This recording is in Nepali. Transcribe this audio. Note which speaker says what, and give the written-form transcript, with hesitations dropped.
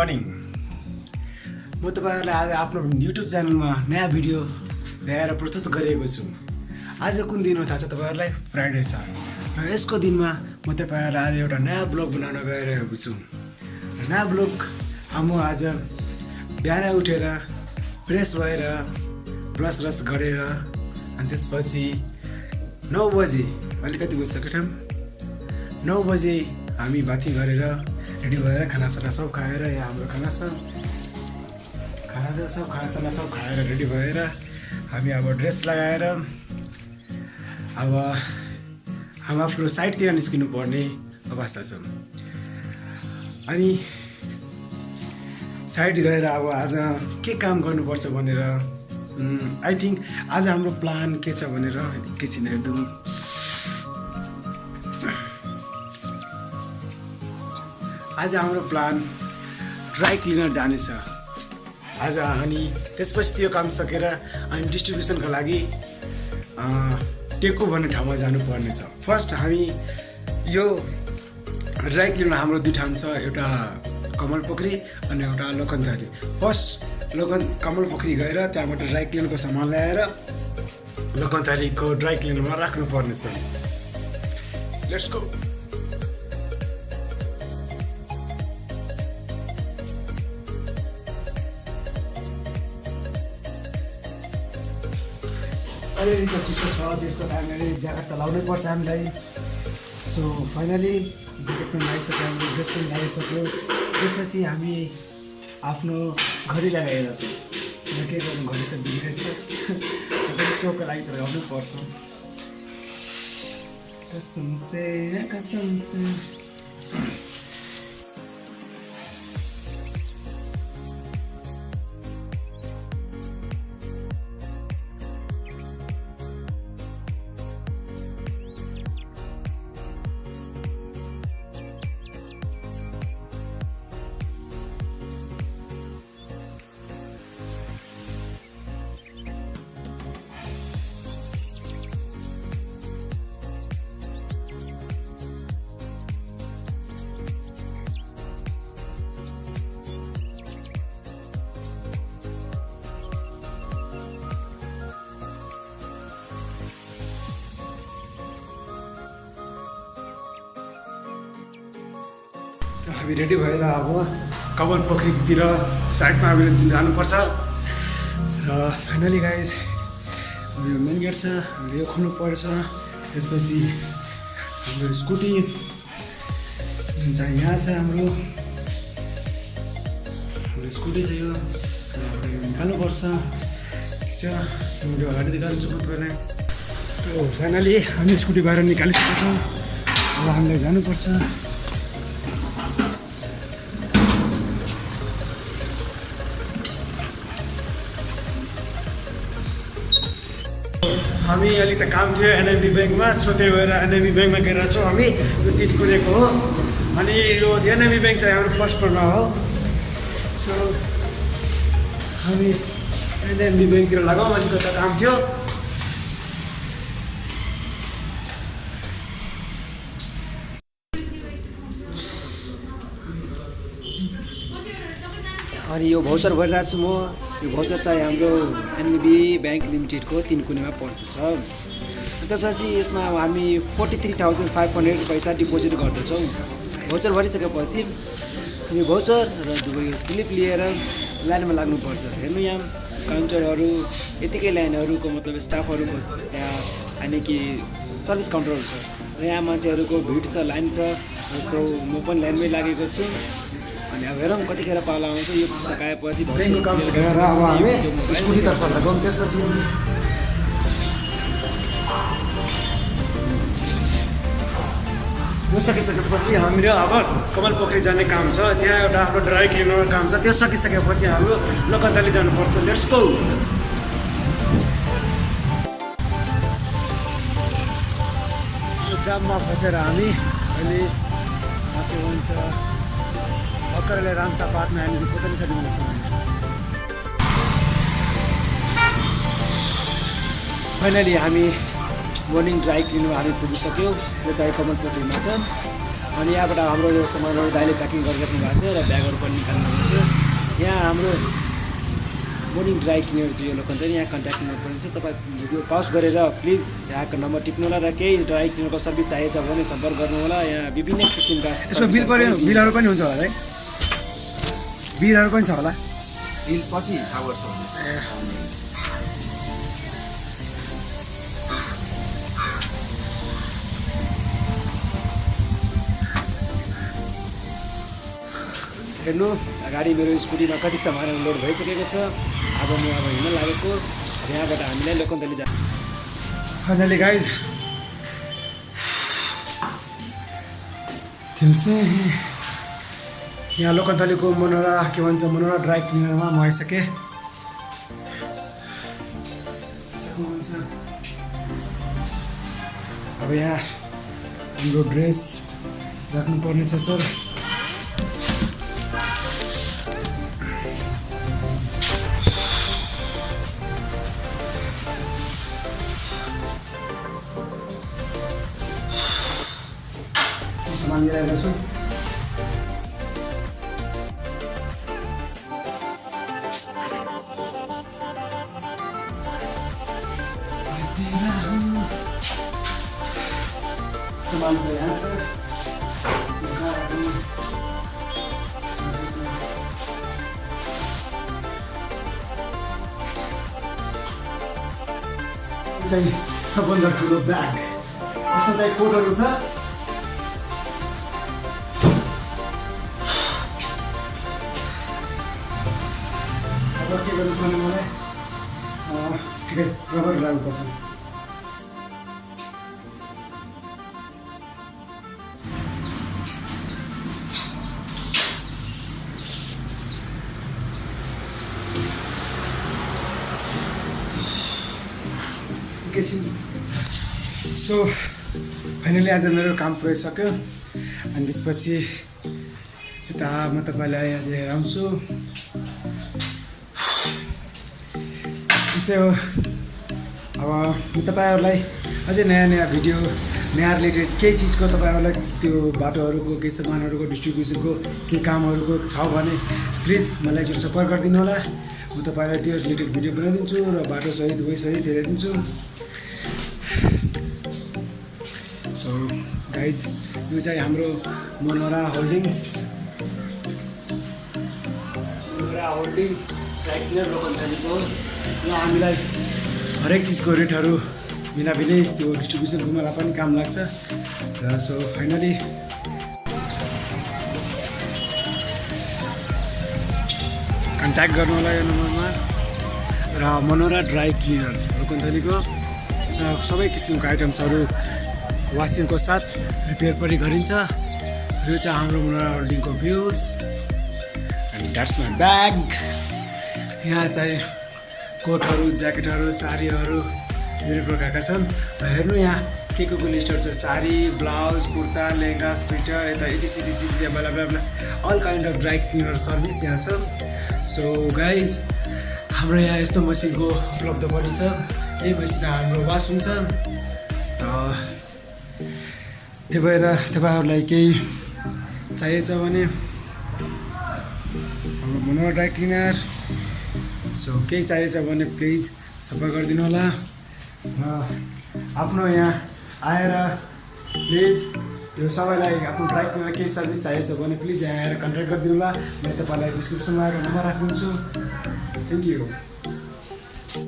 Speaker 1: मर्निङ। म तपाईहरुलाई आज आफ्नो युट्युब च्यानलमा नयाँ भिडियो ल्याएर प्रस्तुत गरेको छु। आज कुन दिन हो थाहा छ तपाईहरुलाई? फ्राइडे छ र यसको दिनमा म तपाईहरुलाई आज एउटा नयाँ ब्लग बनाउन गइरहेको छु। नयाँ ब्लग म आज बिहान उठेर फ्रेस भएर ब्रस गरेर अनि त्यसपछि 9 बजे अलिकति बसिसक्यो टाइम 9 बजे हामी बाती गरेर रेडी भएर खानासाना सब खाएर यहाँ हाम्रो खाना सब खाएर रेडी भएर हामी अब ड्रेस लगाएर अब हामी आफ्नो साइडतिर निस्किनु पर्ने अवस्था छ। अनि साइड गएर अब आज के काम गर्नुपर्छ भनेर आई थिंक आज हाम्रो प्लान के छ भनेर एकैछिन एकदम आज हाम्रो प्लान ड्राई क्लिनर जाने छ आज। अनि त्यसपछि त्यो काम सकेर अनि डिस्ट्रिब्युसनको लागि टेको भन्ने ठाउँमा जानुपर्ने छ। फर्स्ट हामी यो ड्राई क्लिनर हाम्रो दुई ठाउँ छ, एउटा कमल पोखरी अनि एउटा लोकन्थली। फर्स्ट कमल पोखरी गएर त्यहाँबाट ड्राई क्लिनरको सामान ल्याएर लोकन्थलीको ड्राई क्लिनरमा राख्नुपर्ने छ। Let's go. अलिअलि त चिसो छ, त्यसको कारणले ज्याकेट त लाउनै पर्छ हामीलाई। सो फाइनली ज्याकेट पनि लगाइसक्यो, हाम्रो ड्रेस पनि लगाइसक्यो। त्यसपछि हामी आफ्नो घडी लगाएर छौँ। के गर्नु, घडी त बिग्रेछ सोको लागि त लगाउनै पर्छ। कसम से हामी रेडी भएर अब कमल पोखरीतिर साइडमा हामी जानुपर्छ। र फाइनली गाइज हाम्रो मेन गेट छ, हामीले यो खोल्नुपर्छ। त्यसपछि हाम्रो स्कुटी जुन चाहिँ यहाँ छ, हाम्रो स्कुटी छ, यो निकाल्नुपर्छ। ठिक छ, त्यो अगाडि निकाल्नु चुकुट गर्ने। फाइनली हामी स्कुटी बाहिर निकालिसकेका छौँ। अब हामीलाई जानुपर्छ। हामी अलिक त काम थियो एनएबी ब्याङ्कमा, सो त्यही भएर एनएबी ब्याङ्कमा गएर छौँ हामी। यो 3 कुनेको हो अनि यो एनएबी ब्याङ्क चाहिँ हाम्रो फर्स्ट फ्लोरमा हो। सो हामी एनएबी ब्याङ्कतिर लगाउँ, अलिक त काम थियो। अनि यो भाउचर भरिरहेको छु म। यो भाउचर चाहिँ हाम्रो एनएबी ब्याङ्क लिमिटेडको 3 कुनेमा पर्दछ। त्यसपछि यसमा हामी 43,500 पैसा डिपोजिट गर्दछौँ। भाउचर भरिसकेपछि यो भाउचर र दुवै स्लिप लिएर लाइनमा लाग्नुपर्छ। हेर्नु यहाँ काउन्टरहरू यतिकै लाइनहरूको मतलब स्टाफहरूको त्यहाँ यानि कि सर्भिस काउन्टरहरू छ र यहाँ मान्छेहरूको भिड छ, लाइन छ। सो म पनि लाइनमै लागेको छु। अनि अब हेरौँ कतिखेर पाला आउँछ। यो सकाएपछि ब्याङ्कको काम सकेर अब हामी स्कुटीतर्फ लगाउँ। त्यसपछि यो सकिसकेपछि हाम्रो अब कमल पोखरी जाने काम छ। त्यहाँ एउटा हाम्रो ड्राई क्लिनर काम छ, त्यो सकिसकेपछि हाम्रो लोकन्थली जानुपर्छ। Let's go. यो जाममा फसेर हामी अहिले माथि हुन्छ भर्खरले राम्सा पार्कमा हामीले पोतनी सकिँदैन छौँ। फाइनली हामी मर्निङ ड्राई क्लिनमा हामी पुगिसक्यौँ। यो चाहिँ कमल पोखरीमा छ। अनि यहाँबाट हाम्रो यो सामानहरू दाइले प्याकिङ गरिराख्नु भएको छ र ब्यागहरू पनि निकाल्नु भएको छ। यहाँ हाम्रो मोर्निङ ड्राई क्लिनर चाहिँ यो लोकल यहाँ कन्ट्याक्ट नम्बर पनि छ, तपाईँ भिडियो पज गरेर प्लिज यहाँको नम्बर टिप्नु होला र केही ड्राई क्लिनरको सर्भिस चाहिएको छ भने सम्पर्क गर्नु होला। यहाँ विभिन्न किसिमका
Speaker 2: यसो बिलहरू पनि हुन्छ होला है, बिलहरू पनि छ होला,
Speaker 1: बिल पछि हिसाब गर्छ। हेर्नु अगाडि मेरो स्कुटीमा कति सामानहरू लोड भइसकेको छ। अब म हिँड्न लागेको, यहाँबाट हामीलाई लोकन्तली जा।
Speaker 2: फाइनली गाइज यहाँ लोकन्तलीको मनोहरा के भन्छ मनोहरा ड्राई क्लिनरमा म आइसकेँ। अब यहाँ हाम्रो ड्रेस राख्नुपर्ने छ सर। सामान लिएर छु। सामान यहाँ छ। चाहिँ सबभन्दा ठुलो ब्याग, यसमा चाहिँ कोटहरू छ। के गर्नुपर्ने मलाई ठिकै रबर लाग्नुपर्छ। सो फाइनली आज मेरो काम पुऱ्याइसक्यो। अनि त्यसपछि यता म तपाईँलाई आज आउँछु। त्यस्तै हो, अब म तपाईँहरूलाई अझै नयाँ नयाँ भिडियो, नयाँ रिलेटेड केही चिजको तपाईँहरूलाई त्यो बाटोहरूको केही सामानहरूको डिस्ट्रिब्युसनको केही कामहरूको छ भने प्लिज मलाई एकचोटि सपोर्ट गरिदिनु होला। म तपाईँलाई त्यो रिलेटेड भिडियो बनाइदिन्छु र बाटो सहित उयो सहित हेरिदिन्छु। सो गाइज यो चाहिँ हाम्रो मनोहरा होल्डिङ ड्राई क्लिनर लोकन्तलीको। यहाँ हामीलाई हरेक चिजको रेटहरू भिन्नै त्यो डिस्ट्रिब्युसनको मलाई पनि काम लाग्छ र सो फाइनली कन्ट्याक्ट गर्नु होला यो नम्बरमा। र मनोहरा ड्राई क्लिनर लोकन्तलीको सबै किसिमको आइटम्सहरू वासिङको साथ रिपेयर पनि गरिन्छ। यो चाहिँ हाम्रो मनोहरा होल्डिङको views. And that's my bag. यहाँ चाहिँ कोटहरू, ज्याकेटहरू, साडीहरू धेरै प्रकारका छन्। र हेर्नु यहाँ के को लिस्टहरू छ, साडी, ब्लाउज, कुर्ता, लेहेङ्गा, स्वेटर, यता एटिसिटी available all kind of dry cleaner service यहाँ छ। सो गाइज हाम्रो यहाँ यस्तो मसिनको उपलब्ध पनि छ। यही मसिन हाम्रो वास हुन्छ। त्यही भएर तपाईँहरूलाई केही चाहिएछ भने हाम्रो मनोहरा ड्राई क्लिनर, सो केही चाहिएछ भने प्लिज सपोर्ट गरिदिनु होला। र आफ्नो यहाँ आएर प्लिज यो सबैलाई आफ्नो ड्राई क्लिनर केही सर्भिस चाहिएछ भने प्लिज यहाँ आएर कन्ट्याक्ट गरिदिनु होला। म तपाईँलाई डिस्क्रिप्सनमा नम्बर राखिदिन्छु। Thank you.